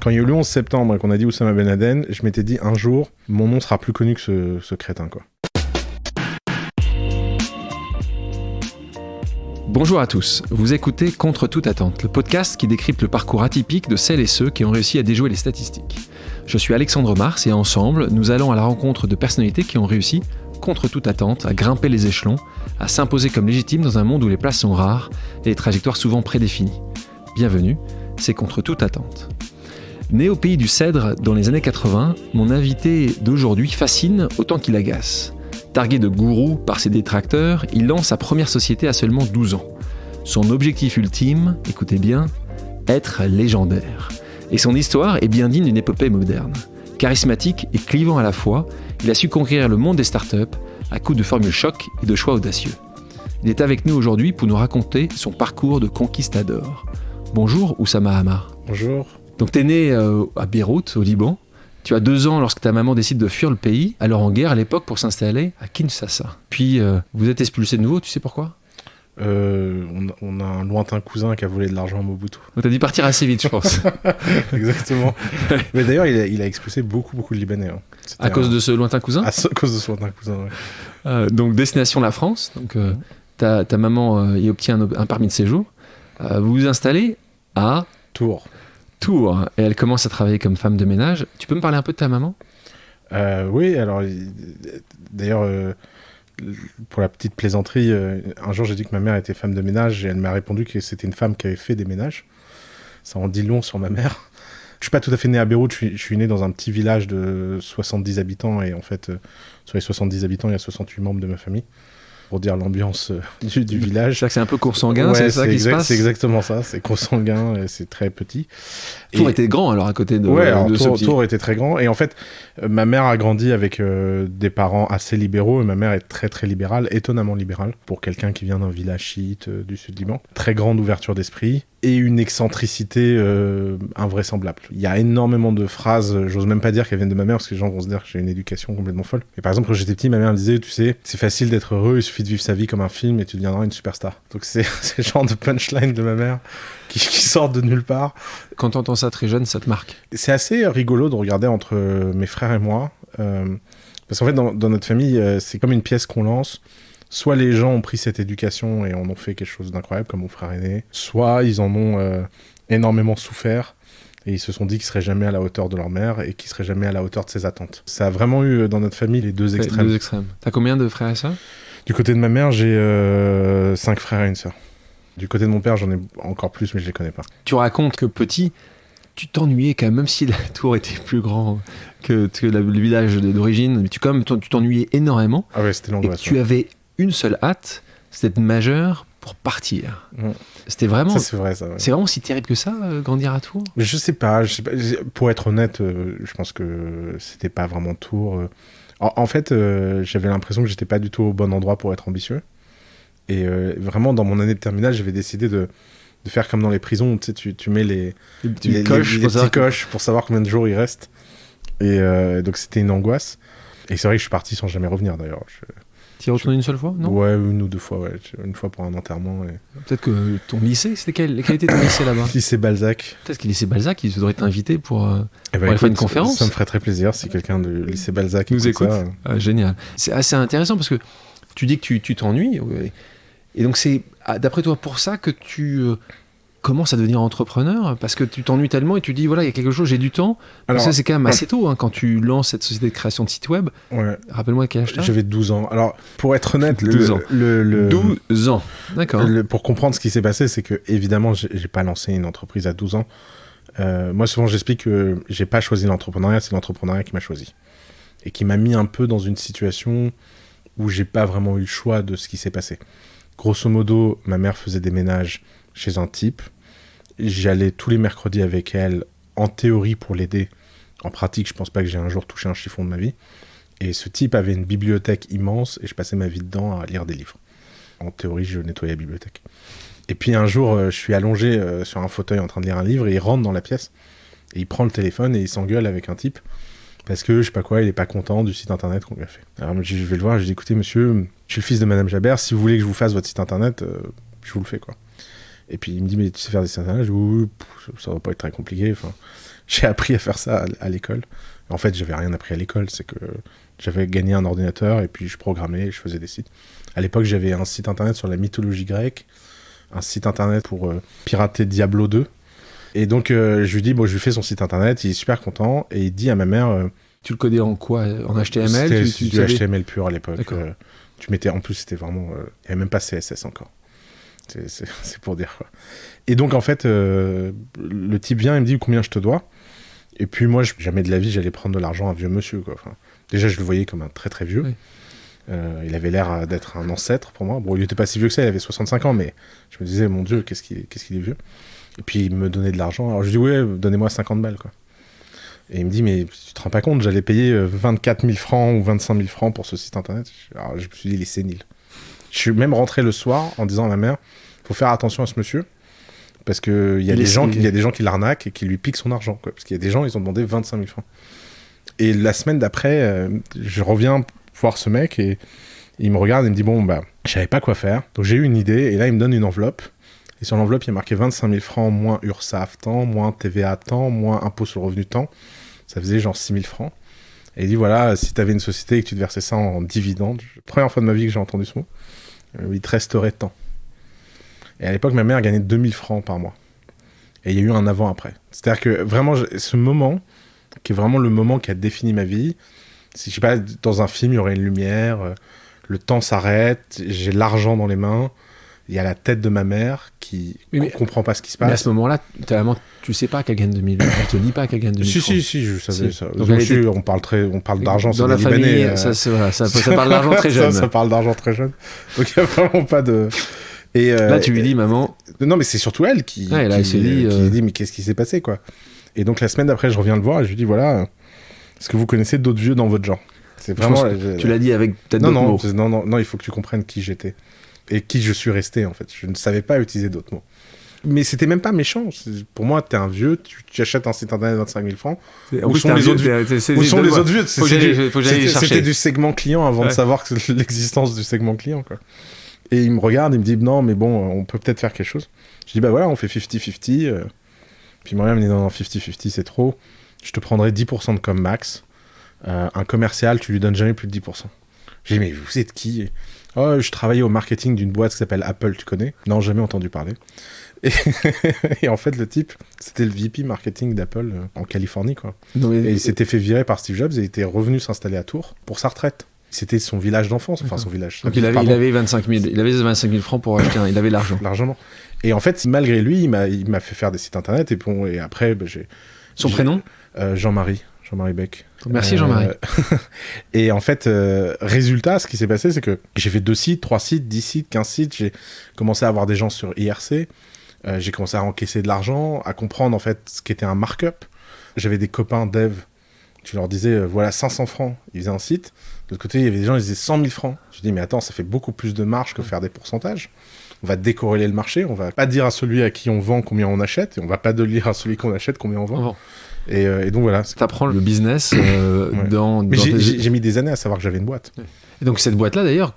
Quand il y a eu le 11 septembre et qu'on a dit Oussama Ben Laden, je m'étais dit un jour, mon nom sera plus connu que ce crétin, quoi. Bonjour à tous, vous écoutez Contre toute attente, le podcast qui décrypte le parcours atypique de celles et ceux qui ont réussi à déjouer les statistiques. Je suis Alexandre Mars et ensemble, nous allons à la rencontre de personnalités qui ont réussi, contre toute attente, à grimper les échelons, à s'imposer comme légitimes dans un monde où les places sont rares et les trajectoires souvent prédéfinies. Bienvenue, c'est Contre toute attente. Né au pays du cèdre dans les années 80, mon invité d'aujourd'hui fascine autant qu'il agace. Targué de gourou par ses détracteurs, il lance sa première société à seulement 12 ans. Son objectif ultime, écoutez bien, être légendaire. Et son histoire est bien digne d'une épopée moderne. Charismatique et clivant à la fois, il a su conquérir le monde des startups à coups de formules choc et de choix audacieux. Il est avec nous aujourd'hui pour nous raconter son parcours de conquistador. Bonjour Oussama Hamar. Bonjour. Donc t'es né à Beyrouth, au Liban. Tu as 2 ans lorsque ta maman décide de fuir le pays, alors en guerre à l'époque, pour s'installer à Kinshasa. Puis vous êtes expulsé de nouveau, tu sais pourquoi ? On a un lointain cousin qui a volé de l'argent à Mobutu. Donc t'as dû partir assez vite, je pense. Exactement. Mais d'ailleurs, il a expulsé beaucoup de Libanais. Hein. À cause de ce lointain cousin ? À cause de ce lointain cousin, oui. Donc destination la France. Donc ta maman y obtient un permis de séjour. Vous vous installez à Tours. Et elle commence à travailler comme femme de ménage. Tu peux me parler un peu de ta maman ? Oui, alors d'ailleurs, pour la petite plaisanterie, un jour j'ai dit que ma mère était femme de ménage et elle m'a répondu que c'était une femme qui avait fait des ménages. Ça en dit long sur ma mère. Je suis pas tout à fait né à Beyrouth, je suis né dans un petit village de 70 habitants et en fait, sur les 70 habitants, il y a 68 membres de ma famille. Pour dire l'ambiance du village. C'est-à-dire que c'est un peu consanguin, ouais, c'est ça qui se passe ? C'est exactement ça, c'est consanguin et c'est très petit. Tours était grand alors à côté de, ce petit... Tours était très grand et en fait, ma mère a grandi avec des parents assez libéraux et ma mère est très très libérale, étonnamment libérale pour quelqu'un qui vient d'un village chiite du sud Liban. Très grande ouverture d'esprit et une excentricité invraisemblable. Il y a énormément de phrases, j'ose même pas dire qu'elles viennent de ma mère parce que les gens vont se dire que j'ai une éducation complètement folle. Mais par exemple, quand j'étais petit, ma mère me disait, tu sais, c'est facile d'être heureux, il suffit de vivre sa vie comme un film et tu deviendras une superstar. Donc c'est le genre de punchline de ma mère qui sortent de nulle part. Quand t'entends ça très jeune, ça te marque ? C'est assez rigolo de regarder entre mes frères et moi. Parce qu'en fait, dans notre famille, c'est comme une pièce qu'on lance. Soit les gens ont pris cette éducation et en ont fait quelque chose d'incroyable, comme mon frère aîné. Soit ils en ont énormément souffert et ils se sont dit qu'ils seraient jamais à la hauteur de leur mère et qu'ils seraient jamais à la hauteur de ses attentes. Ça a vraiment eu dans notre famille les deux extrêmes. T'as combien de frères et sœurs ? Du côté de ma mère, j'ai 5 frères et une sœur. Du côté de mon père, j'en ai encore plus, mais je les connais pas. Tu racontes que petit, tu t'ennuyais quand même si la tour était plus grand que le village d'origine, mais tu t'ennuyais énormément. Ah ouais, c'était l'angoisse. Et tu avais une seule hâte, c'était d'être majeur pour partir. C'était vraiment... Ça, c'est vrai, ça. Ouais. C'est vraiment si terrible que ça, grandir à Tours ? Mais je sais pas. Pour être honnête, je pense que c'était pas vraiment Tours. En fait, j'avais l'impression que j'étais pas du tout au bon endroit pour être ambitieux. Et vraiment, dans mon année de terminale, j'avais décidé de faire comme dans les prisons, où, tu sais, tu mets les petits coches pour savoir combien de jours il reste. Et donc, c'était une angoisse. Et c'est vrai que je suis parti sans jamais revenir, d'ailleurs. Tu y es retourné une seule fois, non ? Ouais, 1 ou 2 fois, ouais. Une fois pour un enterrement. Et... Peut-être que ton lycée, c'était quel était ton lycée là-bas ? Lycée Balzac. Peut-être que lycée Balzac, il devrait t'inviter pour écoute, aller faire une conférence. Ça me ferait très plaisir si quelqu'un de lycée Balzac nous écoute. Ça. Ah, génial. C'est assez intéressant parce que tu dis que tu t'ennuies. Et donc c'est, d'après toi, pour ça que tu commences à devenir entrepreneur ? Parce que tu t'ennuies tellement et tu dis, voilà, il y a quelque chose, j'ai du temps. Alors, ça, c'est quand même assez tôt, hein, quand tu lances cette société de création de site web. Ouais. Rappelle-moi quel âge t'as ? J'avais 12 ans. Alors, pour être honnête... 12 ans. 12 ans, d'accord. Pour comprendre ce qui s'est passé, c'est que, évidemment, j'ai pas lancé une entreprise à 12 ans. Moi, souvent, j'explique que j'ai pas choisi l'entrepreneuriat, c'est l'entrepreneuriat qui m'a choisi. Et qui m'a mis un peu dans une situation où j'ai pas vraiment eu le choix de ce qui s'est passé. Grosso modo, ma mère faisait des ménages chez un type. J'y allais tous les mercredis avec elle, en théorie pour l'aider. En pratique, je pense pas que j'ai un jour touché un chiffon de ma vie. Et ce type avait une bibliothèque immense et je passais ma vie dedans à lire des livres. En théorie, je nettoyais la bibliothèque. Et puis un jour, je suis allongé sur un fauteuil en train de lire un livre et il rentre dans la pièce. Et il prend le téléphone et il s'engueule avec un type. Parce que, je sais pas quoi, il est pas content du site internet qu'on lui a fait. Alors je vais le voir, je dis, écoutez monsieur, je suis le fils de Madame Jabert, si vous voulez que je vous fasse votre site internet, je vous le fais quoi. Et puis il me dit, mais tu sais faire des sites internet? Je dis, oui, ça va pas être très compliqué. Enfin, j'ai appris à faire ça à l'école. En fait, j'avais rien appris à l'école, c'est que j'avais gagné un ordinateur et puis je programmais, je faisais des sites. À l'époque, j'avais un site internet sur la mythologie grecque, un site internet pour pirater Diablo 2. Et donc, je lui dis, bon, je lui fais son site internet, il est super content, et il dit à ma mère... tu le codais en quoi? En HTML? C'était du HTML pur à l'époque. Tu mettais, en plus, c'était vraiment... il n'y avait même pas CSS encore. C'est pour dire, quoi. Et donc, en fait, le type vient, il me dit combien je te dois. Et puis moi, jamais de la vie, j'allais prendre de l'argent à un vieux monsieur, quoi. Enfin, déjà, je le voyais comme un très très vieux. Oui. Il avait l'air d'être un ancêtre pour moi. Bon, il n'était pas si vieux que ça, il avait 65 ans, mais je me disais, mon Dieu, qu'est-ce qu'il est vieux. Et puis il me donnait de l'argent. Alors je dis, ouais, donnez-moi 50 balles, quoi. Et il me dit, mais tu te rends pas compte, j'allais payer 24 000 francs ou 25 000 francs pour ce site internet. Alors je me suis dit, il est sénile. Je suis même rentré le soir en disant à ma mère, faut faire attention à ce monsieur. Parce qu'il y a des gens qui l'arnaquent et qui lui piquent son argent, quoi. Parce qu'il y a des gens, ils ont demandé 25 000 francs. Et la semaine d'après, je reviens voir ce mec et il me regarde et me dit, bon, bah, je savais pas quoi faire. Donc j'ai eu une idée et là, il me donne une enveloppe. Et sur l'enveloppe, il y a marqué 25 000 francs, moins URSSAF temps, moins TVA temps, moins impôt sur le revenu temps. Ça faisait genre 6 000 francs. Et il dit, voilà, si tu avais une société et que tu te versais ça en dividende, première fois de ma vie que j'ai entendu ce mot, il te resterait tant. Et à l'époque, ma mère gagnait 2 000 francs par mois. Et il y a eu un avant-après. C'est-à-dire que vraiment, ce moment, qui est vraiment le moment qui a défini ma vie, si je sais pas, dans un film, il y aurait une lumière, le temps s'arrête, j'ai l'argent dans les mains, il y a la tête de ma mère qui ne comprend pas ce qui se passe. Mais à ce moment-là, tu sais pas qu'elle gagne 2000 francs. Elle te dit pas qu'elle gagne 2000 francs. Si, je savais ça. Donc on parle d'argent, dans la famille, ça parle d'argent très jeune. Ça parle d'argent très jeune. Donc il n'y a vraiment pas de... Et là, tu lui dis, maman... Non, mais c'est surtout elle qui dit, mais qu'est-ce qui s'est passé, quoi. Et donc la semaine d'après, je reviens le voir et je lui dis, voilà, est-ce que vous connaissez d'autres vieux dans votre genre? C'est vraiment... Tu l'as dit avec peut-être d'autres mots. Non, il faut que tu comprennes qui j'étais. Et qui je suis resté, en fait. Je ne savais pas utiliser d'autres mots. Mais c'était même pas méchant. Pour moi, t'es un vieux, tu achètes un site internet de 25 000 francs. Où sont les autres vieux? C'était du segment client avant de savoir l'existence du segment client, quoi. Et il me regarde, il me dit, non, mais bon, on peut peut-être faire quelque chose. Je dis, bah voilà, on fait 50-50. Puis il me regarde, il me dit, non, 50-50, c'est trop. Je te prendrai 10% de com max. Un commercial, tu lui donnes jamais plus de 10%. J'ai dit, mais vous êtes qui? Oh, je travaillais au marketing d'une boîte qui s'appelle Apple, tu connais? Non, jamais entendu parler. Et en fait, le type, c'était le VP marketing d'Apple en Californie, quoi. Non, mais... Et il s'était fait virer par Steve Jobs et il était revenu s'installer à Tours pour sa retrete. C'était son village d'enfance, enfin son village. Donc il avait 25 000 francs pour acheter il avait l'argent. Largement. Et en fait, malgré lui, il m'a fait faire des sites internet et après, Son prénom? Jean-Marie Beck. Merci Jean-Marie. Et en fait, résultat, ce qui s'est passé, c'est que j'ai fait 2 sites, 3 sites, 10 sites, 15 sites. J'ai commencé à avoir des gens sur IRC. J'ai commencé à encaisser de l'argent, à comprendre en fait ce qu'était un markup. J'avais des copains dev. Tu leur disais, voilà 500 francs, ils faisaient un site. De l'autre côté, il y avait des gens, ils disaient 100 000 francs. Je dis, mais attends, ça fait beaucoup plus de marge que faire des pourcentages. On va décorréler le marché. On va pas dire à celui à qui on vend combien on achète. Et on va pas dire à celui qu'on achète combien on vend. Et donc voilà. T'apprends le business Mais j'ai mis des années à savoir que j'avais une boîte. Ouais. Et donc cette boîte-là, d'ailleurs,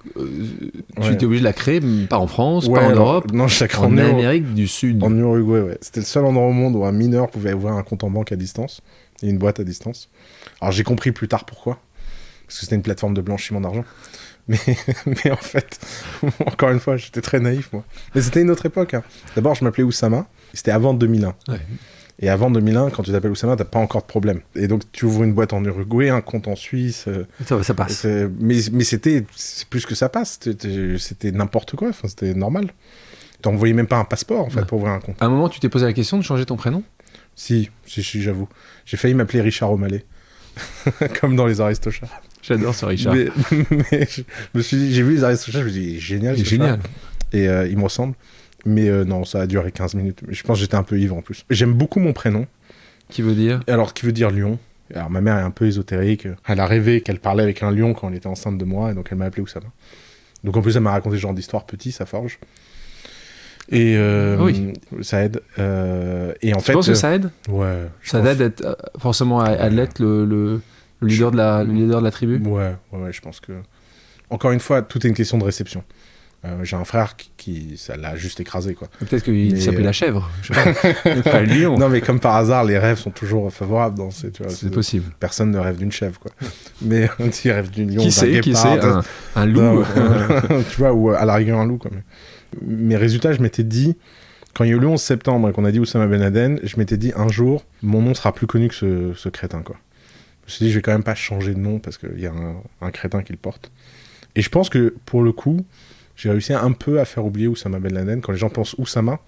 tu étais obligé de la créer, pas en France, pas en Europe, non, en Amérique du Sud. En Uruguay, ouais. C'était le seul endroit au monde où un mineur pouvait ouvrir un compte en banque à distance et une boîte à distance. Alors j'ai compris plus tard pourquoi. Parce que c'était une plateforme de blanchiment d'argent. Mais en fait, encore une fois, j'étais très naïf, moi. Mais c'était une autre époque. Hein. D'abord, je m'appelais Oussama. C'était avant 2001. Ouais. Et avant 2001, quand tu t'appelles Oussama, t'as pas encore de problème. Et donc, tu ouvres une boîte en Uruguay, un compte en Suisse. Ça passe. Mais c'est plus que ça passe. C'était n'importe quoi. Enfin, c'était normal. T'envoyais même pas un passeport, en fait, pour ouvrir un compte. À un moment, tu t'es posé la question de changer ton prénom ? Si, j'avoue. J'ai failli m'appeler Richard O'Malley. Comme dans les Aristochats. J'adore ce Richard. Mais je me suis dit, j'ai vu les Aristochats, je me suis dit, génial. C'est génial. Et il me ressemble. Mais non, ça a duré 15 minutes. Je pense que j'étais un peu ivre en plus. J'aime beaucoup mon prénom. Qui veut dire ? Alors, qui veut dire lion. Alors, ma mère est un peu ésotérique. Elle a rêvé qu'elle parlait avec un lion quand elle était enceinte de moi. Et donc, elle m'a appelé Oussama. Donc, en plus, elle m'a raconté ce genre d'histoire petit, ça forge. Et oui. Ça aide. Et en fait, tu penses que ça aide ? Ouais. Ça aide d'être forcément à l'être le leader de la tribu ? Ouais, je pense que... Encore une fois, tout est une question de réception. J'ai un frère qui ça l'a juste écrasé, quoi. Peut-être qu'il s'appelait la chèvre, je sais pas. Pas le lion. Non, mais comme par hasard, les rêves sont toujours favorables dans ces, tu vois, C'est possible. Personne ne rêve d'une chèvre, quoi. Mais il rêve d'une lion, Qui sait, un loup. Non, tu vois, ou à la rigueur un loup, quoi. Mes résultats, je m'étais dit, quand il y a eu le 11 septembre et qu'on a dit Oussama Ben Laden, je m'étais dit, un jour, mon nom sera plus connu que ce crétin, quoi. Je me suis dit, je vais quand même pas changer de nom parce qu'il y a un crétin qui le porte. Et je pense que, pour le coup, j'ai réussi un peu à faire oublier Oussama Ben Laden. Quand les gens pensent Oussama,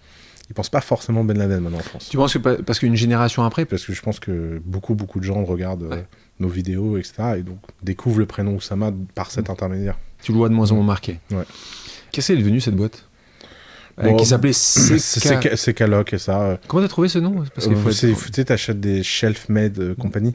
ils pensent pas forcément Ben Laden maintenant en France. Tu penses que parce qu'une génération après... Parce que je pense que beaucoup de gens regardent nos vidéos, etc. et donc découvrent le prénom Oussama par cet intermédiaire. Tu le vois de moins en moins marqué. Ouais. Qu'est-ce qu'elle est devenue, cette boîte qui s'appelait CK Lock et ça. Comment t'as trouvé ce nom? Parce qu'il tu sais, t'achètes des Shelf-Made compagnie.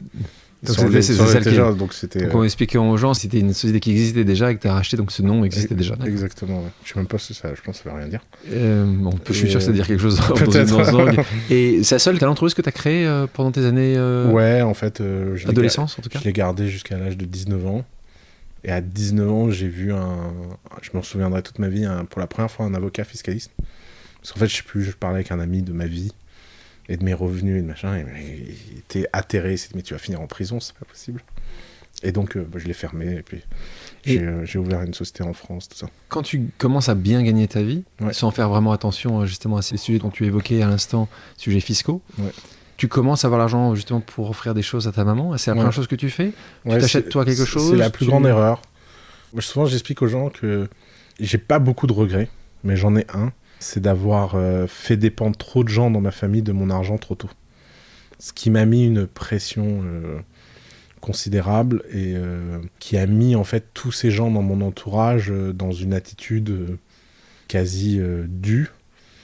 Donc c'était celle qui... Donc c'était... on expliquait aux gens, c'était une société qui existait déjà et que tu as racheté, donc ce nom existait déjà. Exactement, ouais. Je sais même pas si ça, je pense que ça veut rien dire. Je suis sûr que ça veut dire quelque chose dans Et c'est la seule l'entreprise que tu as créée pendant tes années ouais, en fait, adolescence en tout cas. Je l'ai gardée jusqu'à l'âge de 19 ans. Et à 19 ans, j'ai vu je m'en souviendrai toute ma vie, pour la première fois, un avocat fiscaliste. Parce qu'en fait, je sais plus, je parlais avec un ami de ma vie et de mes revenus et de machin, et il était atterré, il s'est dit mais tu vas finir en prison, c'est pas possible. Et donc je l'ai fermé, et puis j'ai ouvert une société en France, tout ça. Quand tu commences à bien gagner ta vie, sans faire vraiment attention justement à ces sujets dont tu évoquais à l'instant, sujets fiscaux, tu commences à avoir l'argent justement pour offrir des choses à ta maman, c'est la première chose que tu fais? Tu t'achètes toi quelque chose? C'est la plus grande erreur. Souvent j'explique aux gens que j'ai pas beaucoup de regrets, mais j'en ai un. C'est d'avoir fait dépendre trop de gens dans ma famille de mon argent trop tôt. Ce qui m'a mis une pression considérable et qui a mis en fait tous ces gens dans mon entourage dans une attitude quasi due.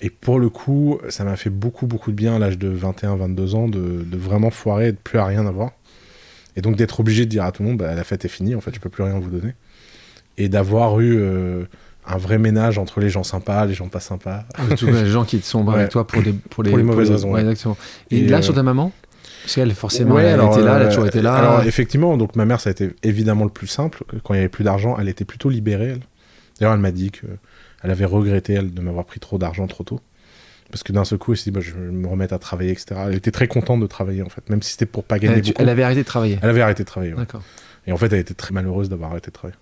Et pour le coup, ça m'a fait beaucoup de bien à l'âge de 21-22 ans de vraiment foirer et de plus à rien avoir. Et donc d'être obligé de dire à tout le monde, la fête est finie, en fait je peux plus rien vous donner. Et d'avoir eu... un vrai ménage entre les gens sympas, les gens pas sympas. Les gens qui sont avec toi pour les mauvaises raisons. Ouais, exactement. Et là, sur ta maman, parce qu'elle, forcément, elle a toujours été là. Alors, effectivement, donc ma mère, ça a été évidemment le plus simple. Quand il n'y avait plus d'argent, elle était plutôt libérée, elle. D'ailleurs, elle m'a dit qu'elle avait regretté, elle, de m'avoir pris trop d'argent trop tôt. Parce que d'un seul coup, elle s'est dit, je vais me remettre à travailler, etc. Elle était très contente de travailler, en fait, même si c'était pour pas gagner beaucoup. Elle avait arrêté de travailler. Elle avait arrêté de travailler, D'accord. Et en fait, elle était très malheureuse d'avoir arrêté de travailler.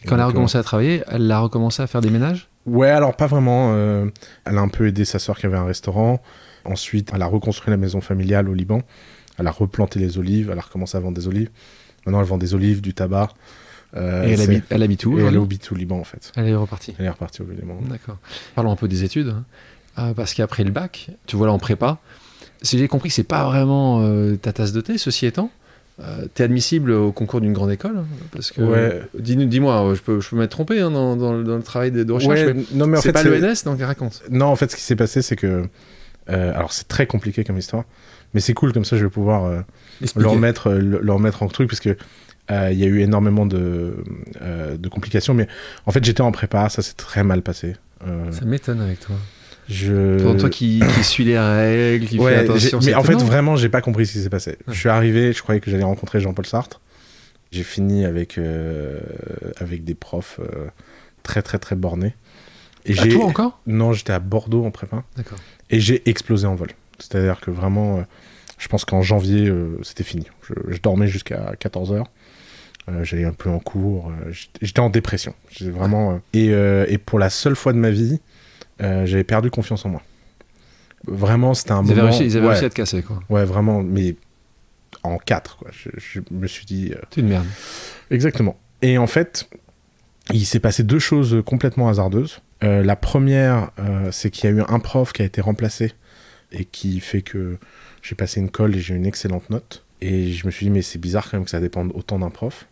Quand elle a recommencé à travailler, elle a recommencé à faire des ménages? Ouais, alors pas vraiment. Elle a un peu aidé sa sœur qui avait un restaurant. Ensuite, elle a reconstruit la maison familiale au Liban. Elle a replanté les olives. Elle a recommencé à vendre des olives. Maintenant, elle vend des olives, du tabac. Et elle habite où? Elle habite au Liban, en fait. Elle est repartie. Elle est repartie au Liban. D'accord. Parlons un peu des études. Parce qu'après le bac, tu vois là en prépa, si j'ai compris que c'est pas vraiment ta tasse de thé, ceci étant, t'es admissible au concours d'une grande école, parce que dis-moi, je peux m'être trompé dans le travail de recherche, mais non, mais en fait, pas l'ENS, donc raconte. Non, en fait, ce qui s'est passé, c'est que alors c'est très compliqué comme histoire, mais c'est cool, comme ça je vais pouvoir leur mettre en truc, parce que il y a eu énormément de complications, mais en fait j'étais en prépa, ça s'est très mal passé. Ça m'étonne avec toi. Pour toi qui suis les règles, qui fait attention. Mais en fait, vraiment, j'ai pas compris ce qui s'est passé. Je suis arrivé, je croyais que j'allais rencontrer Jean-Paul Sartre. J'ai fini avec des profs très bornés. Et toi encore? Non, j'étais à Bordeaux en prépa. D'accord. Et j'ai explosé en vol. C'est-à-dire que vraiment, je pense qu'en janvier, c'était fini. Je dormais jusqu'à 14h. J'allais un peu en cours. J'étais en dépression. Vraiment. Et pour la seule fois de ma vie, j'avais perdu confiance en moi. Vraiment, c'était un moment... Ils avaient réussi à te casser, quoi. Ouais, vraiment, mais en 4, quoi. Je me suis dit... T'es une merde. Exactement. Et en fait, il s'est passé deux choses complètement hasardeuses. La première, c'est qu'il y a eu un prof qui a été remplacé et qui fait que j'ai passé une colle et j'ai eu une excellente note. Et je me suis dit, mais c'est bizarre quand même que ça dépende autant d'un prof.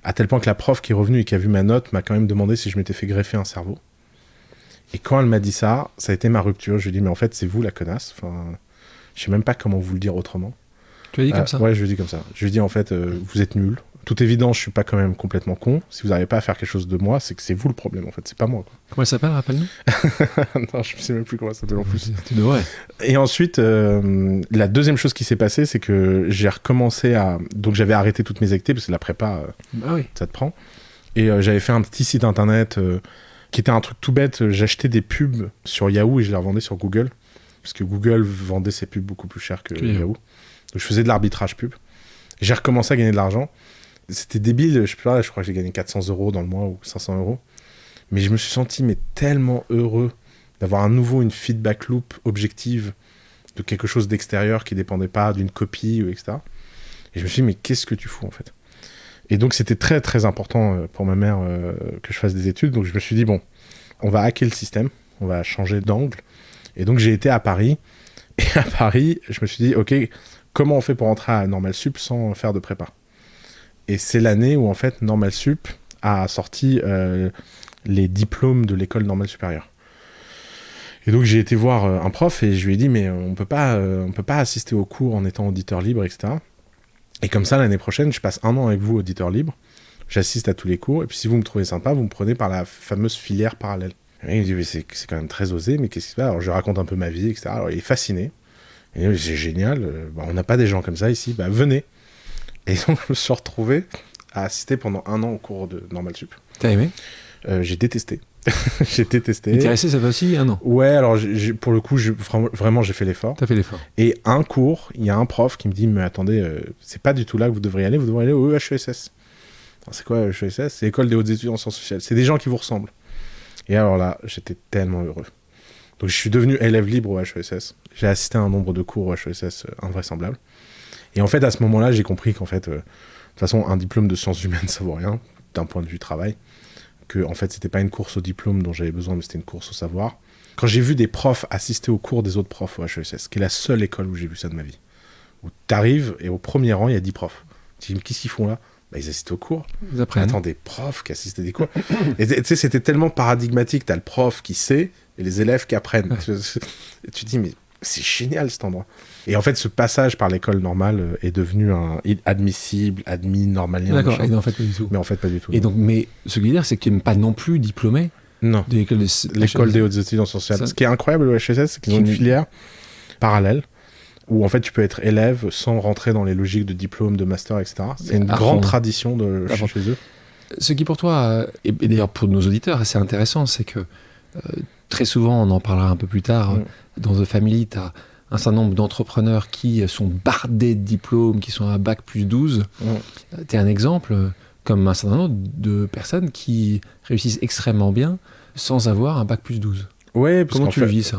À tel point que la prof qui est revenue et qui a vu ma note m'a quand même demandé si je m'étais fait greffer un cerveau. Et quand elle m'a dit ça, ça a été ma rupture. Je lui ai dit, mais en fait, c'est vous la connasse. Enfin, je sais même pas comment vous le dire autrement. Tu l'as dit comme ça? Ouais, je lui ai dit comme ça. Je lui ai dit, en fait, vous êtes nuls. Toute évidence, je suis pas quand même complètement con. Si vous n'arrivez pas à faire quelque chose de moi, c'est que c'est vous le problème, en fait. C'est pas moi, quoi. Comment elle s'appelle, rappelle-nous? Non, je sais même plus comment elle s'appelle en plus. Tu devrais. Et ensuite, la deuxième chose qui s'est passée, c'est que j'ai recommencé à... Donc, j'avais arrêté toutes mes activités, parce que la prépa, ça te prend. Et j'avais fait un petit site internet... qui était un truc tout bête. J'achetais des pubs sur Yahoo et je les revendais sur Google, parce que Google vendait ses pubs beaucoup plus cher que Yahoo. Donc je faisais de l'arbitrage pub. J'ai recommencé à gagner de l'argent. C'était débile, je sais pas, je crois que j'ai gagné 400 € dans le mois ou 500 €. Mais je me suis senti tellement heureux d'avoir à nouveau une feedback loop objective de quelque chose d'extérieur qui dépendait pas d'une copie, etc. Et je me suis dit, mais qu'est-ce que tu fous en fait? Et donc c'était très très important pour ma mère que je fasse des études. Donc je me suis dit, bon, on va hacker le système, on va changer d'angle. Et donc j'ai été à Paris. Et à Paris, je me suis dit, ok, comment on fait pour entrer à Normal Sup sans faire de prépa? Et c'est l'année où en fait Normal Sup a sorti les diplômes de l'école normale supérieure. Et donc j'ai été voir un prof et je lui ai dit, mais on peut pas assister aux cours en étant auditeur libre, etc. Et comme ça, l'année prochaine, je passe 1 an avec vous, auditeur libre, j'assiste à tous les cours, et puis si vous me trouvez sympa, vous me prenez par la fameuse filière parallèle. Et il me dit, mais c'est quand même très osé, mais qu'est-ce qui se passe? Alors je raconte un peu ma vie, etc. Alors il est fasciné. Et il dit, c'est génial, on n'a pas des gens comme ça ici, venez. Et donc je me suis retrouvé à assister pendant 1 an au cours de Normal Sup. T'as aimé? J'ai détesté. J'ai détesté. Et t'es resté cette fois-ci 1 an? Ouais, alors pour le coup, vraiment, j'ai fait l'effort. T'as fait l'effort. Et un cours, il y a un prof qui me dit, mais attendez, c'est pas du tout là que vous devriez aller, vous devriez aller au EHESS. Alors, c'est quoi EHESS? C'est l'École des hautes études en sciences sociales. C'est des gens qui vous ressemblent. Et alors là, j'étais tellement heureux. Donc je suis devenu élève libre au EHESS. J'ai assisté à un nombre de cours au EHESS invraisemblable. Et en fait, à ce moment-là, j'ai compris qu'en fait, de toute façon, un diplôme de sciences humaines, ça vaut rien, d'un point de vue travail. Que en fait, c'était pas une course au diplôme dont j'avais besoin, mais c'était une course au savoir. Quand j'ai vu des profs assister aux cours des autres profs au HESS, qui est la seule école où j'ai vu ça de ma vie, où t'arrives et au premier rang, il y a 10 profs. Tu dis, mais qu'est-ce qu'ils font là? Ils assistent aux cours. Ils apprennent. Attends, des profs qui assistent à des cours. Et tu sais, c'était tellement paradigmatique. T'as le prof qui sait et les élèves qui apprennent. Ouais. Tu te dis, mais c'est génial cet endroit. Et en fait, ce passage par l'école normale est devenu admissible, admis, normalien. D'accord, et en fait pas du tout. Mais en fait pas du tout. Et donc, mais ce que je veux dire, c'est que tu n'es pas non plus diplômé de l'école des hautes études en sciences sociales. Ce qui est incroyable au HESS, c'est qu'ils ont une filière parallèle où en fait tu peux être élève sans rentrer dans les logiques de diplôme, de master, etc. C'est une grande tradition de chez eux. Ce qui pour toi, et d'ailleurs pour nos auditeurs, c'est intéressant, c'est que très souvent, on en parlera un peu plus tard, dans The Family, tu as un certain nombre d'entrepreneurs qui sont bardés de diplômes, qui sont à bac plus 12. Tu es un exemple, comme un certain nombre de personnes qui réussissent extrêmement bien sans avoir un bac plus 12. Ouais, comment tu le vis, ça?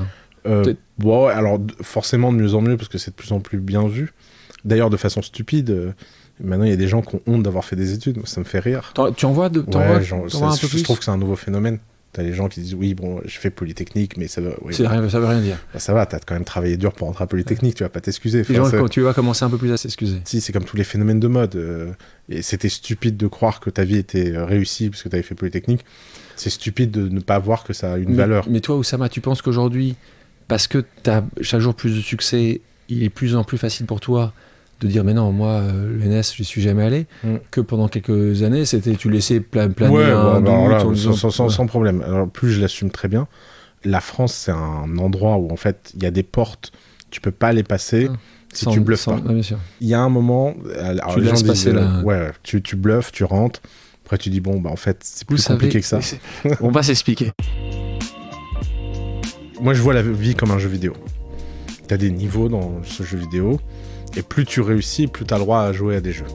Bon, alors forcément de mieux en mieux, parce que c'est de plus en plus bien vu. D'ailleurs, de façon stupide, maintenant il y a des gens qui ont honte d'avoir fait des études. Moi, ça me fait rire. Tu en vois un peu plus? Je trouve que c'est un nouveau phénomène. T'as les gens qui disent, oui, bon, je fais Polytechnique, mais ça veut, ça veut rien dire. Ça va, t'as quand même travaillé dur pour rentrer à Polytechnique, tu vas pas t'excuser. Les gens, quand tu vas commencer un peu plus à s'excuser. Si, c'est comme tous les phénomènes de mode. Et c'était stupide de croire que ta vie était réussie parce que t'avais fait Polytechnique. C'est stupide de ne pas voir que ça a une valeur. Mais toi, Oussama, tu penses qu'aujourd'hui, parce que t'as chaque jour plus de succès, il est plus en plus facile pour toi de dire mais non, moi l'ENS je suis jamais allé, que pendant quelques années c'était tu laissais planer sans problème. Alors plus je l'assume très bien. La France, c'est un endroit où en fait il y a des portes, tu peux pas les passer si tu bluffes pas. Bien sûr. Il y a un moment, alors tu laisses passer tu bluffes, tu rentres. Après tu dis bon en fait c'est plus compliqué que ça. On va s'expliquer. Moi je vois la vie comme un jeu vidéo. T'as des niveaux dans ce jeu vidéo. Et plus tu réussis, plus tu as le droit à jouer à des jeux.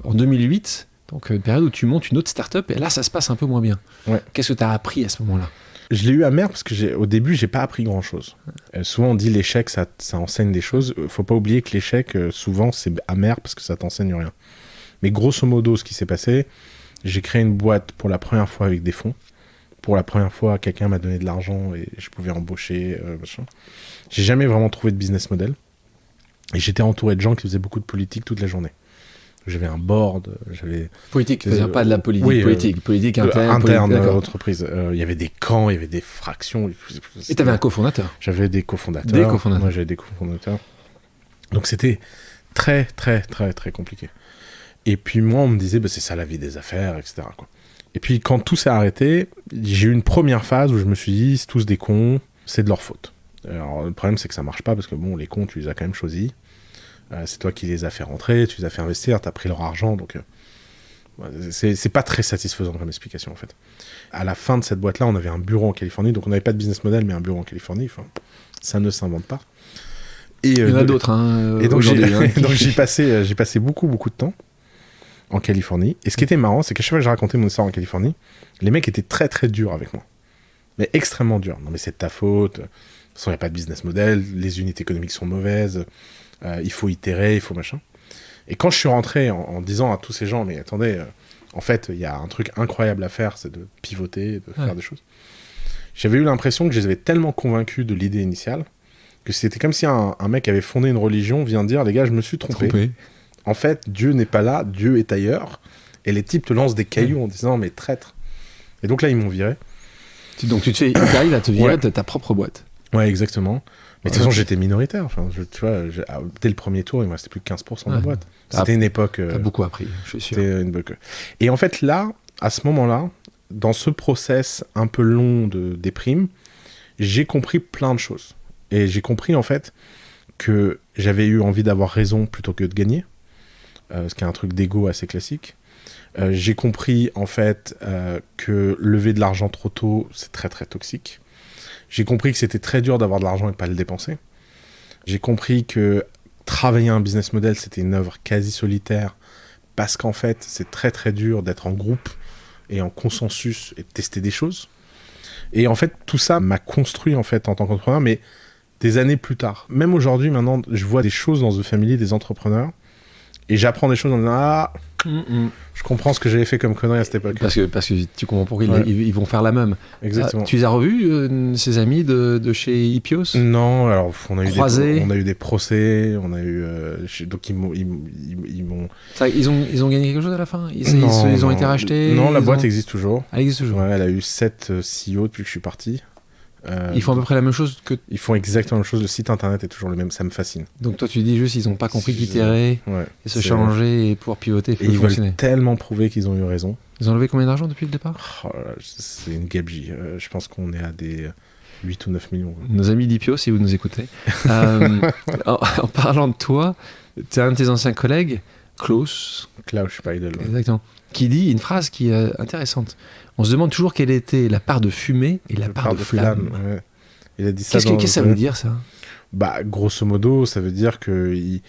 En 2008, donc une période où tu montes une autre start-up, et là, ça se passe un peu moins bien. Ouais. Qu'est-ce que tu as appris à ce moment-là? Je l'ai eu amer parce qu'au début, j'ai pas appris grand-chose. Souvent, on dit l'échec, ça enseigne des choses. Faut pas oublier que l'échec, souvent, c'est amer parce que ça t'enseigne rien. Mais grosso modo, ce qui s'est passé, j'ai créé une boîte pour la première fois avec des fonds. Pour la première fois, quelqu'un m'a donné de l'argent et je pouvais embaucher, machin. J'ai jamais vraiment trouvé de business model. Et j'étais entouré de gens qui faisaient beaucoup de politique toute la journée. J'avais un board, j'avais... Politique, pas de la politique, oui, politique interne entreprise. Il y avait des camps, il y avait des fractions. Et tu avais un cofondateur? J'avais des cofondateurs. Moi, j'avais des cofondateurs. Donc c'était très, très, très, très compliqué. Et puis moi, on me disait, c'est ça la vie des affaires, etc. quoi. Et puis quand tout s'est arrêté, j'ai eu une première phase où je me suis dit, c'est tous des cons, c'est de leur faute. Alors le problème c'est que ça marche pas parce que bon, les cons tu les as quand même choisis, c'est toi qui les as fait rentrer, tu les as fait investir, t'as pris leur argent, donc C'est pas très satisfaisant comme explication, en fait. À la fin de cette boîte-là, on avait un bureau en Californie, donc on n'avait pas de business model, mais un bureau en Californie. Enfin, ça ne s'invente pas. Et, il y en a d'autres, hein, et donc, aujourd'hui. donc j'ai passé beaucoup de temps en Californie. Et ce qui était marrant, c'est qu'à chaque fois que j'ai raconté mon histoire en Californie, les mecs étaient très très durs avec moi. Mais extrêmement durs. Non mais c'est de ta faute. De toute façon, il n'y a pas de business model. Les unités économiques sont mauvaises. Il faut itérer, il faut machin. Et quand je suis rentré en disant à tous ces gens, mais attendez, en fait, il y a un truc incroyable à faire, c'est de pivoter, de faire des choses. J'avais eu l'impression que je les avais tellement convaincus de l'idée initiale que c'était comme si un mec avait fondé une religion, vient dire, les gars, je me suis trompé. En fait, Dieu n'est pas là, Dieu est ailleurs. Et les types te lancent des cailloux en disant, mais traître. Et donc là, ils m'ont viré. Donc tu arrives à te virer de ta propre boîte. Ouais, exactement. Mais de toute façon, j'étais minoritaire. Enfin, tu vois, dès le premier tour, il me restait plus que 15% de la boîte. C'était une époque... T'as beaucoup appris, je suis sûr. C'était une époque. Et en fait, là, à ce moment-là, dans ce process un peu long des primes, j'ai compris plein de choses. Et j'ai compris, en fait, que j'avais eu envie d'avoir raison plutôt que de gagner. Ce qui est un truc d'ego assez classique. J'ai compris, en fait, que lever de l'argent trop tôt, c'est très, très toxique. J'ai compris que c'était très dur d'avoir de l'argent et de pas le dépenser. J'ai compris que travailler un business model, c'était une œuvre quasi solitaire, parce qu'en fait, c'est très, très dur d'être en groupe et en consensus et de tester des choses. Et en fait, tout ça m'a construit, en fait, en tant qu'entrepreneur, mais des années plus tard. Même aujourd'hui, maintenant, je vois des choses dans The Family, des entrepreneurs, et j'apprends des choses en disant je comprends ce que j'avais fait comme connerie à cette époque. Parce que tu comprends pourquoi ils vont faire la même. Exactement. Tu les as revus, ces amis de chez Ipios? Non, alors on a eu des procès, on a eu donc ils m'ont ils ont gagné quelque chose à la fin? Ils ont été rachetés? Non, la boîte existe toujours. Elle existe toujours. Ouais, elle a eu 7 CEO depuis que je suis parti. Ils font à peu près la même chose que... Ils font exactement la même chose, le site internet est toujours le même, ça me fascine. Donc toi tu dis juste ils n'ont pas compris qu'itérer et se changer et pouvoir pivoter et ils veulent tellement prouver qu'ils ont eu raison. Ils ont levé combien d'argent depuis le départ? C'est une gabegie, je pense qu'on est à des 8 ou 9 millions. Nos amis d'Ipio, si vous nous écoutez. En parlant de toi, tu as un de tes anciens collègues, Klaus Speidel. Exactement. Qui dit une phrase qui est intéressante. On se demande toujours quelle était la part de fumée et la part de flamme. Ouais. Il a dit ça. Qu'est-ce que ça veut dire, ça? Bah, grosso modo, ça veut dire qu'il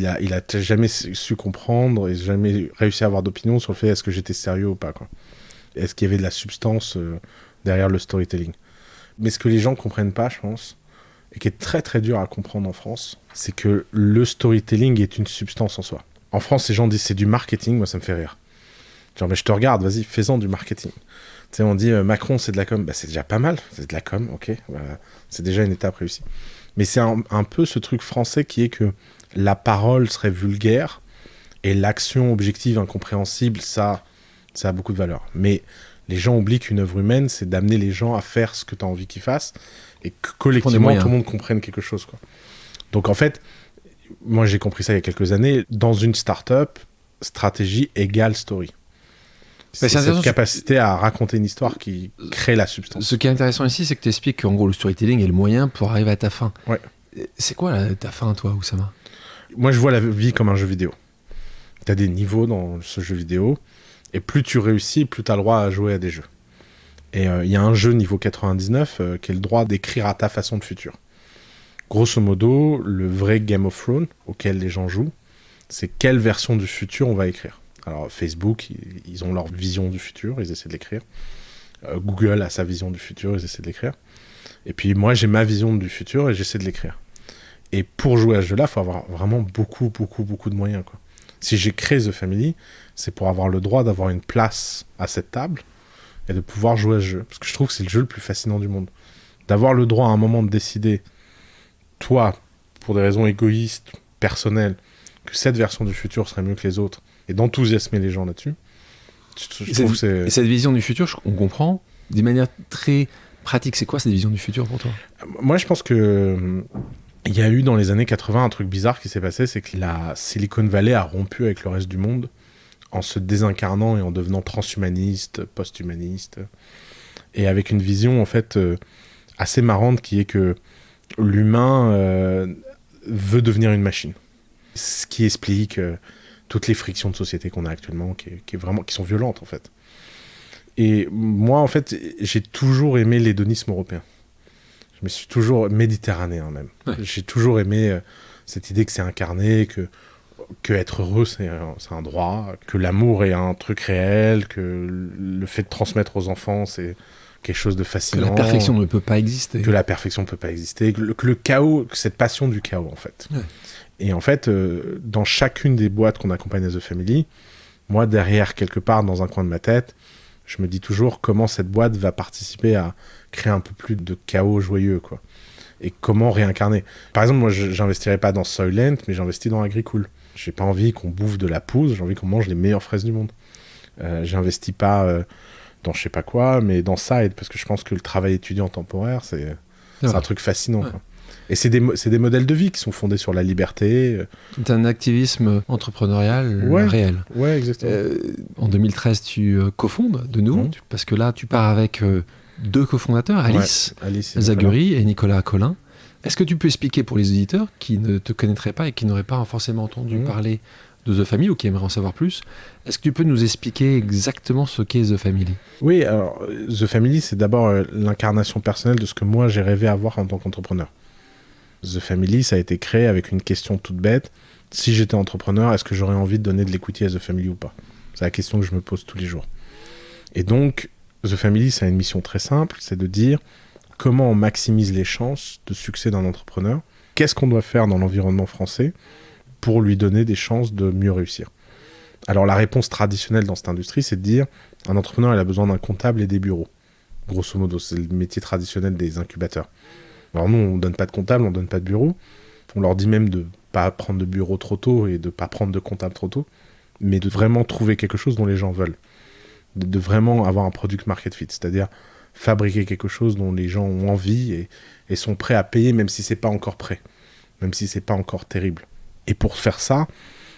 a jamais su comprendre et jamais réussi à avoir d'opinion sur le fait est-ce que j'étais sérieux ou pas, quoi. Est-ce qu'il y avait de la substance derrière le storytelling. Mais ce que les gens comprennent pas, je pense, et qui est très très dur à comprendre en France, c'est que le storytelling est une substance en soi. En France, les gens disent c'est du marketing, moi ça me fait rire. Genre, mais je te regarde, vas-y, fais-en du marketing. Tu sais, on dit Macron, c'est de la com. Bah, c'est déjà pas mal, c'est de la com, ok. Bah, c'est déjà une étape réussie. Mais c'est un peu ce truc français qui est que la parole serait vulgaire et l'action objective, incompréhensible, ça a beaucoup de valeur. Mais les gens oublient qu'une œuvre humaine, c'est d'amener les gens à faire ce que tu as envie qu'ils fassent et que collectivement, tout le monde comprenne quelque chose, quoi. Donc en fait, moi j'ai compris ça il y a quelques années. Dans une start-up, stratégie égale story. C'est cette capacité à raconter une histoire qui crée la substance. Ce qui est intéressant ici, c'est que tu expliques qu'en gros, le storytelling est le moyen pour arriver à ta fin. Ouais. C'est quoi ta fin, toi, Oussama? Moi, je vois la vie comme un jeu vidéo. Tu as des niveaux dans ce jeu vidéo, et plus tu réussis, plus tu as le droit à jouer à des jeux. Et il y a un jeu niveau 99 qui est le droit d'écrire à ta façon de futur. Grosso modo, le vrai Game of Thrones auquel les gens jouent, c'est quelle version du futur on va écrire. Alors Facebook, ils ont leur vision du futur, ils essaient de l'écrire. Google a sa vision du futur, ils essaient de l'écrire. Et puis moi, j'ai ma vision du futur et j'essaie de l'écrire. Et pour jouer à ce jeu-là, il faut avoir vraiment beaucoup de moyens, quoi. Si j'ai créé The Family, c'est pour avoir le droit d'avoir une place à cette table et de pouvoir jouer à ce jeu. Parce que je trouve que c'est le jeu le plus fascinant du monde. D'avoir le droit à un moment de décider, toi, pour des raisons égoïstes, personnelles, que cette version du futur serait mieux que les autres, et d'enthousiasmer les gens là-dessus. Je trouve que c'est... Et cette vision du futur, on comprend, d'une manière très pratique, c'est quoi cette vision du futur pour toi? Moi, je pense que... Il y a eu dans les années 80 un truc bizarre qui s'est passé, c'est que la Silicon Valley a rompu avec le reste du monde en se désincarnant et en devenant transhumaniste, post-humaniste, et avec une vision en fait assez marrante qui est que l'humain veut devenir une machine. Ce qui explique toutes les frictions de société qu'on a actuellement, qui sont violentes, en fait. Et moi, en fait, j'ai toujours aimé l'hédonisme européen. Je me suis toujours méditerranéen, même. Ouais. J'ai toujours aimé cette idée que c'est incarné, que être heureux, c'est un droit, que l'amour est un truc réel, que le fait de transmettre aux enfants, c'est quelque chose de fascinant. Que la perfection ne peut pas exister. Que la perfection ne peut pas exister, que le chaos, que cette passion du chaos, en fait. Ouais. Et en fait, dans chacune des boîtes qu'on accompagne à The Family, moi, derrière, quelque part, dans un coin de ma tête, je me dis toujours comment cette boîte va participer à créer un peu plus de chaos joyeux, quoi. Et comment réincarner. Par exemple, moi, j'investirais pas dans Soylent, mais j'investis dans Agricool. J'ai pas envie qu'on bouffe de la pousse, j'ai envie qu'on mange les meilleures fraises du monde. J'investis pas dans je sais pas quoi, mais dans Side, parce que je pense que le travail étudiant temporaire, c'est un truc fascinant. Ouais. Quoi. Et c'est des modèles de vie qui sont fondés sur la liberté. C'est un activisme entrepreneurial réel. Ouais, exactement. En 2013, tu cofondes de nouveau, parce que là, tu pars avec 2 cofondateurs, Alice Zaguri et Nicolas Collin. Est-ce que tu peux expliquer pour les auditeurs qui ne te connaîtraient pas et qui n'auraient pas forcément entendu parler de The Family ou qui aimeraient en savoir plus, est-ce que tu peux nous expliquer exactement ce qu'est The Family ? Oui, alors The Family, c'est d'abord l'incarnation personnelle de ce que moi j'ai rêvé avoir en tant qu'entrepreneur. The Family, ça a été créé avec une question toute bête. Si j'étais entrepreneur, est-ce que j'aurais envie de donner de l'equity à The Family ou pas ? C'est la question que je me pose tous les jours. Et donc, The Family, ça a une mission très simple, c'est de dire comment on maximise les chances de succès d'un entrepreneur. Qu'est-ce qu'on doit faire dans l'environnement français pour lui donner des chances de mieux réussir ? Alors, la réponse traditionnelle dans cette industrie, c'est de dire un entrepreneur, il a besoin d'un comptable et des bureaux. Grosso modo, c'est le métier traditionnel des incubateurs. Alors nous, on ne donne pas de comptable, on ne donne pas de bureau. On leur dit même de ne pas prendre de bureau trop tôt et de ne pas prendre de comptable trop tôt, mais de vraiment trouver quelque chose dont les gens veulent. De vraiment avoir un product market fit, c'est-à-dire fabriquer quelque chose dont les gens ont envie et sont prêts à payer, même si ce n'est pas encore prêt, même si ce n'est pas encore terrible. Et pour faire ça,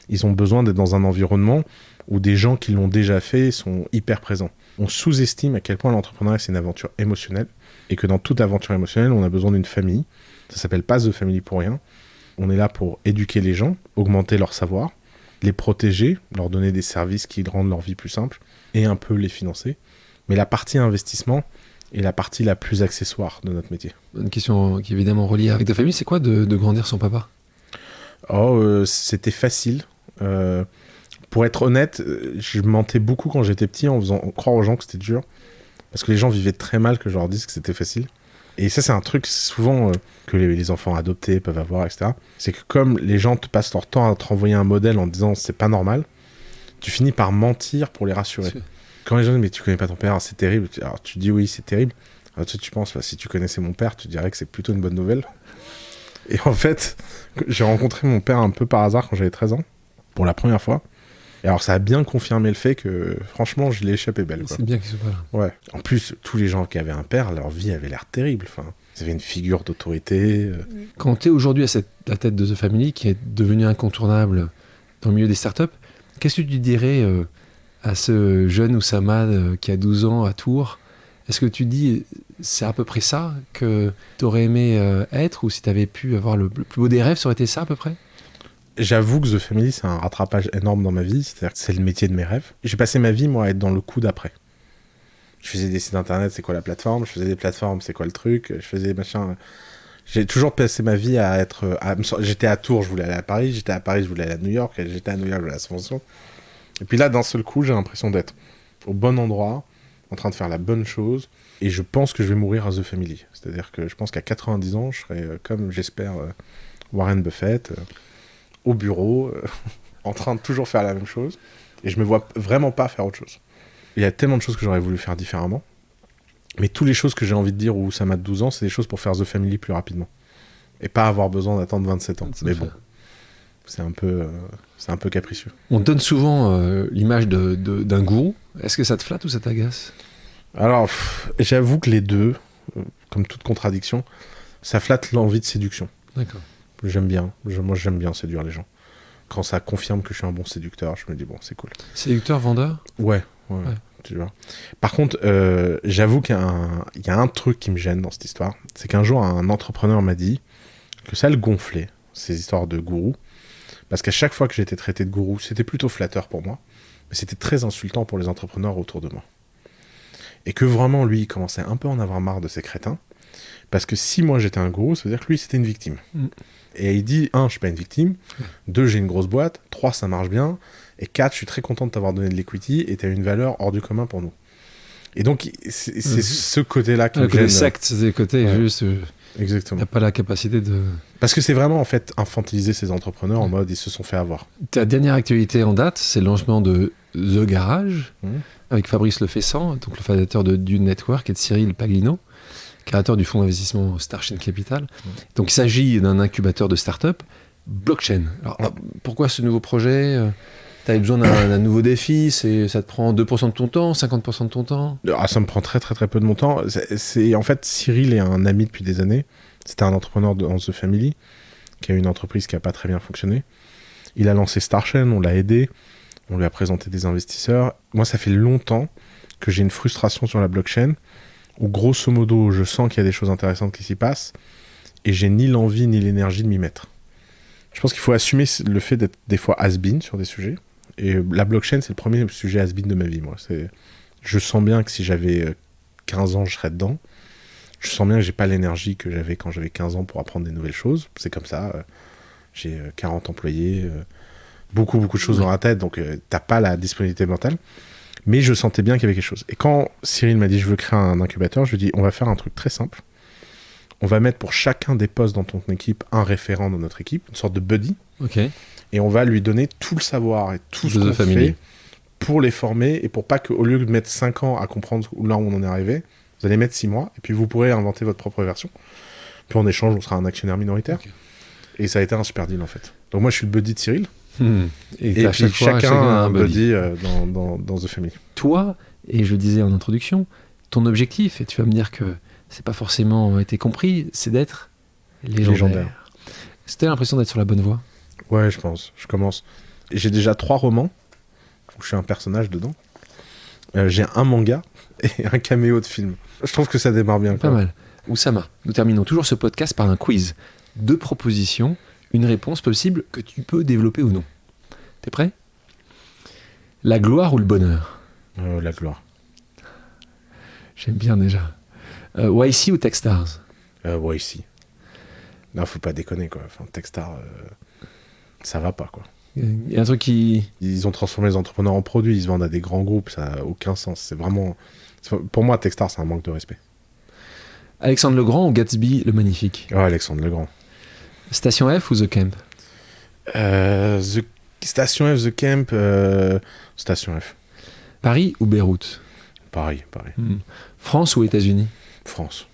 ils ont besoin d'être dans un environnement où des gens qui l'ont déjà fait sont hyper présents. On sous-estime à quel point l'entrepreneuriat, c'est une aventure émotionnelle, et que dans toute aventure émotionnelle, on a besoin d'une famille. Ça s'appelle pas The Family pour rien. On est là pour éduquer les gens, augmenter leur savoir, les protéger, leur donner des services qui rendent leur vie plus simple, et un peu les financer. Mais la partie investissement est la partie la plus accessoire de notre métier. Une question qui est évidemment reliée avec ta famille, c'est quoi de grandir sans papa ? C'était facile. Pour être honnête, je mentais beaucoup quand j'étais petit en faisant croire aux gens que c'était dur. Parce que les gens vivaient très mal que je leur dise que c'était facile. Et ça, c'est un truc souvent que les enfants adoptés peuvent avoir, etc. C'est que comme les gens te passent leur temps à te renvoyer un modèle en te disant c'est pas normal, tu finis par mentir pour les rassurer. Quand les gens disent mais tu connais pas ton père, c'est terrible. Alors tu dis oui, c'est terrible. Alors tu penses, si tu connaissais mon père, tu dirais que c'est plutôt une bonne nouvelle. Et en fait, j'ai rencontré mon père un peu par hasard quand j'avais 13 ans, pour la première fois. Et alors ça a bien confirmé le fait que, franchement, je l'ai échappé belle. Quoi. C'est bien qu'il soit là. Ouais. En plus, tous les gens qui avaient un père, leur vie avait l'air terrible. Enfin, ils avaient une figure d'autorité. Quand tu es aujourd'hui à la tête de The Family, qui est devenue incontournable dans le milieu des startups, qu'est-ce que tu dirais à ce jeune Oussama qui a 12 ans à Tours ? Est-ce que tu dis, c'est à peu près ça que tu aurais aimé être, ou si tu avais pu avoir le plus beau des rêves, ça aurait été ça à peu près ? J'avoue que The Family, c'est un rattrapage énorme dans ma vie. C'est-à-dire que c'est le métier de mes rêves. J'ai passé ma vie, moi, à être dans le coup d'après. Je faisais des sites internet, c'est quoi la plateforme ? Je faisais des plateformes, c'est quoi le truc ? Je faisais machin. J'ai toujours passé ma vie à être... J'étais à Tours, je voulais aller à Paris. J'étais à Paris, je voulais aller à New York. J'étais à New York, je voulais aller à San Francisco. Et puis là, d'un seul coup, j'ai l'impression d'être au bon endroit, en train de faire la bonne chose. Et je pense que je vais mourir à The Family. C'est-à-dire que je pense qu'à 90 ans, je serai comme, j'espère, Warren Buffett... au bureau, en train de toujours faire la même chose, et je me vois vraiment pas faire autre chose. Il y a tellement de choses que j'aurais voulu faire différemment, mais toutes les choses que j'ai envie de dire où ça m'a 12 ans, c'est des choses pour faire The Family plus rapidement, et pas avoir besoin d'attendre 27 ans. Mais bon, c'est un peu capricieux. On donne souvent l'image d'un gourou. Est-ce que ça te flatte ou ça t'agace ? Alors, j'avoue que les deux, comme toute contradiction, ça flatte l'envie de séduction. D'accord. J'aime bien. Moi, j'aime bien séduire les gens. Quand ça confirme que je suis un bon séducteur, je me dis, bon, c'est cool. Séducteur, vendeur ? Ouais. Tu vois. Par contre, j'avoue qu'il y a un truc qui me gêne dans cette histoire. C'est qu'un jour, un entrepreneur m'a dit que ça le gonflait, ces histoires de gourou, Parce qu'à chaque fois que j'ai été traité de gourou, c'était plutôt flatteur pour moi, mais c'était très insultant pour les entrepreneurs autour de moi. Et que vraiment, lui, il commençait un peu à en avoir marre de ces crétins. Parce que si moi j'étais un gourou, ça veut dire que lui, c'était une victime. Et il dit, 1, je suis pas une victime. 2, j'ai une grosse boîte. 3, ça marche bien. Et 4, je suis très content de t'avoir donné de l'equity et tu as une valeur hors du commun pour nous. Et donc, c'est ce côté-là qui me gêne. Le secte, c'est le côté juste... Exactement. T'as pas la capacité de... Parce que c'est vraiment, en fait, infantiliser ces entrepreneurs en mode, ils se sont fait avoir. Ta dernière actualité en date, c'est le lancement de The Garage, avec Fabrice Lefessant, donc le fondateur de Dune Network, et de Cyril Paglino, créateur du fonds d'investissement Starchain Capital. Donc il s'agit d'un incubateur de start-up blockchain. Alors, pourquoi ce nouveau projet ? T'as besoin d'un nouveau défi, ça te prend 2% de ton temps, 50% de ton temps ? Ça me prend très peu de mon temps. En fait, Cyril est un ami depuis des années. C'était un entrepreneur dans The Family, qui a une entreprise qui n'a pas très bien fonctionné. Il a lancé Starchain, on l'a aidé, on lui a présenté des investisseurs. Moi, ça fait longtemps que j'ai une frustration sur la blockchain, où grosso modo, je sens qu'il y a des choses intéressantes qui s'y passent, et j'ai ni l'envie ni l'énergie de m'y mettre. Je pense qu'il faut assumer le fait d'être des fois has-been sur des sujets. Et la blockchain, c'est le premier sujet has-been de ma vie, moi. Je sens bien que si j'avais 15 ans, je serais dedans. Je sens bien que j'ai pas l'énergie que j'avais quand j'avais 15 ans pour apprendre des nouvelles choses. C'est comme ça. J'ai 40 employés, beaucoup de choses dans la tête, donc t'as pas la disponibilité mentale. Mais je sentais bien qu'il y avait quelque chose. Et quand Cyril m'a dit je veux créer un incubateur, je lui ai dit on va faire un truc très simple. On va mettre pour chacun des postes dans ton équipe un référent dans notre équipe, une sorte de buddy. Ok. Et on va lui donner tout le savoir et tout ce qu'on fait pour les former et pour pas qu'au lieu de mettre 5 ans à comprendre là où on en est arrivé, vous allez mettre 6 mois et puis vous pourrez inventer votre propre version. Puis en échange, on sera un actionnaire minoritaire. Okay. Et ça a été un super deal en fait. Donc moi je suis le buddy de Cyril. Et puis chacun a un buddy dans The Family. Toi, et je le disais en introduction, ton objectif, et tu vas me dire que c'est pas forcément été compris, c'est d'être légendaire. C'était l'impression d'être sur la bonne voie? Ouais, je pense. Je commence. J'ai déjà 3 romans où je suis un personnage dedans. J'ai un manga et un caméo de film. Je trouve que ça démarre bien. Pas mal. Oussama, nous terminons toujours ce podcast par un quiz. 2 propositions, une réponse possible que tu peux développer ou non. T'es prêt? La gloire ou le bonheur? La gloire. J'aime bien déjà. YC ou Techstars? YC. Non, faut pas déconner quoi. Enfin, Techstars, ça va pas quoi. Il y a un truc qui... Ils ont transformé les entrepreneurs en produits, ils se vendent à des grands groupes, ça n'a aucun sens. C'est vraiment... Pour moi, Techstars, c'est un manque de respect. Alexandre le Grand ou Gatsby le Magnifique? Alexandre le Grand. Station F ou The Camp? Station F, The Camp, Station F. Paris ou Beyrouth? Paris. France ou États-Unis? France.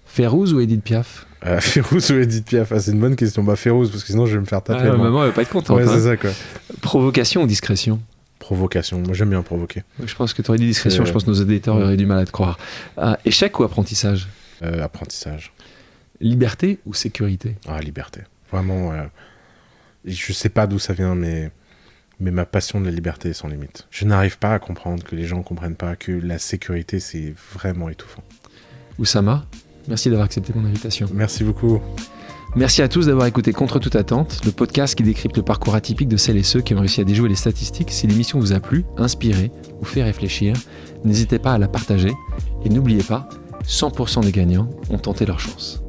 Férouz ou Edith Piaf? Férouz ou Edith Piaf? C'est une bonne question. Férouz, parce que sinon je vais me faire taper. Maman, elle va pas être contente. Ouais, c'est ça, quoi. Provocation ou discrétion? Provocation. Moi, j'aime bien provoquer. Je pense que tu aurais dit discrétion. Je pense que nos éditeurs auraient du mal à te croire. Échec ou apprentissage? Apprentissage. Liberté ou sécurité? Liberté. Vraiment, je sais pas d'où ça vient, mais ma passion de la liberté est sans limite. Je n'arrive pas à comprendre que les gens ne comprennent pas que la sécurité, c'est vraiment étouffant. Oussama, merci d'avoir accepté mon invitation. Merci beaucoup. Merci à tous d'avoir écouté Contre toute attente, le podcast qui décrypte le parcours atypique de celles et ceux qui ont réussi à déjouer les statistiques. Si l'émission vous a plu, inspiré ou fait réfléchir, n'hésitez pas à la partager. Et n'oubliez pas, 100% des gagnants ont tenté leur chance.